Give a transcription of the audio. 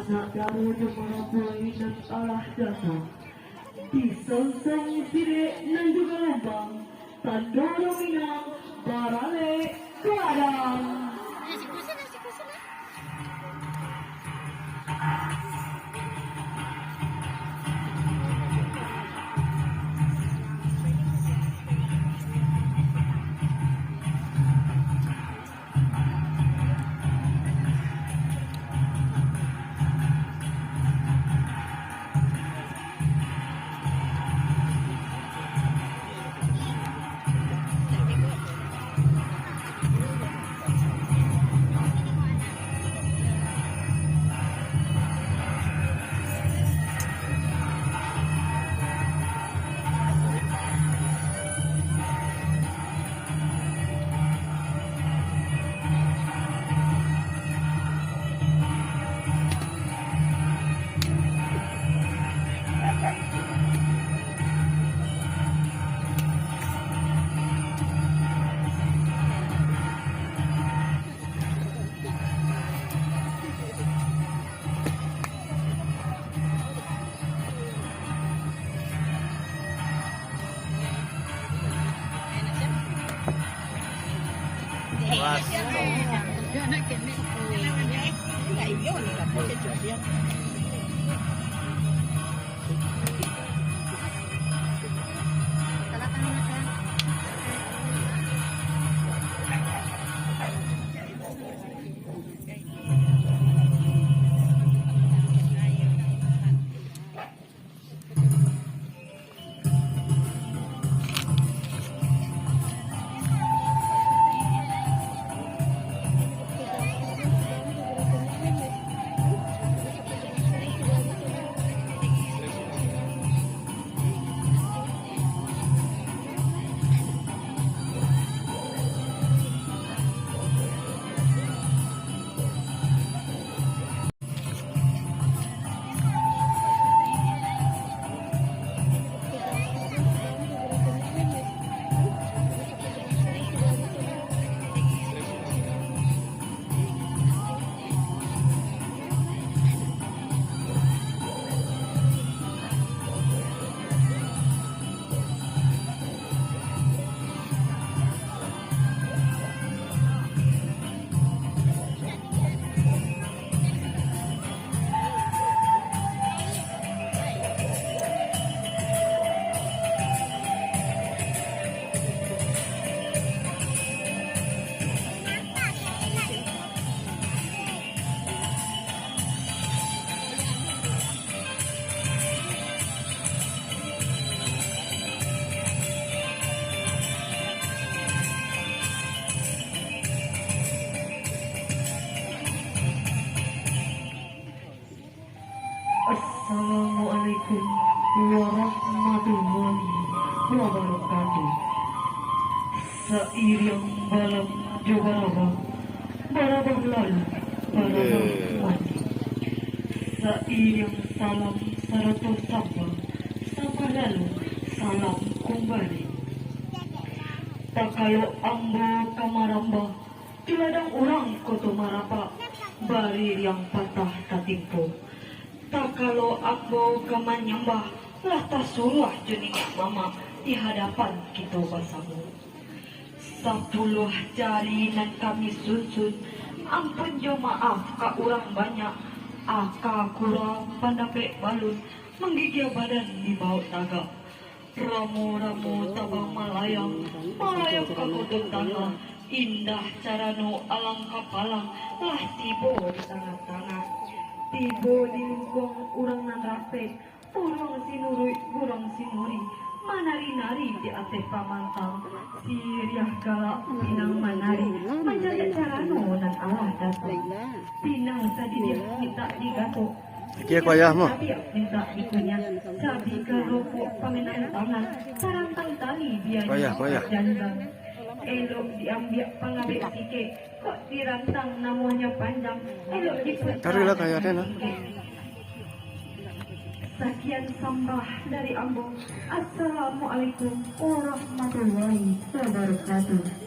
anak darunya para buai dan Allah datang. Di sonsang sire nan juga lembang, tandoro minang, barale kadang. Assalamualaikum warahmatullahi wabarakatuh. Seiring balam jogaraba, barabang lalu, barabang mati. Seiring salam saratus sapa, sapa lalu, salam kembali. Tak kalau ambo kamaramba, tiladang orang koto marapa, barir yang patah tatimpo. Tak kalau aku kamanyambah lah tak suruh jeninga mama di hadapan kita bersama. 10 jari nan kami susun, ampun jo maaf ka urang banyak, aka kurang pandapek balun, menggigil badan di bawah taga. Ramu-ramu tabang malayang, malayang ka kudung tangga, indah carano alang kapalang, lah tibo di tengah-tengah. Tibo di lingkong urang nan rape, urang sinurui, urang sinuri, manari-nari di atas pamantang, siriah galak pinang manari, menjaga carano nan Allah datang. Pinang tadi dia minta digato, Kia kuayah mo. minta ikunya, sabi kerupuk pamenang tangan, sarantang tali biaya jandang. Elok diambil pengabik sikit, kok dirantang namanya panjang, elok diputar. Karilah kayaknya. Sekian sambah dari Ambo. Assalamualaikum warahmatullahi wabarakatuh.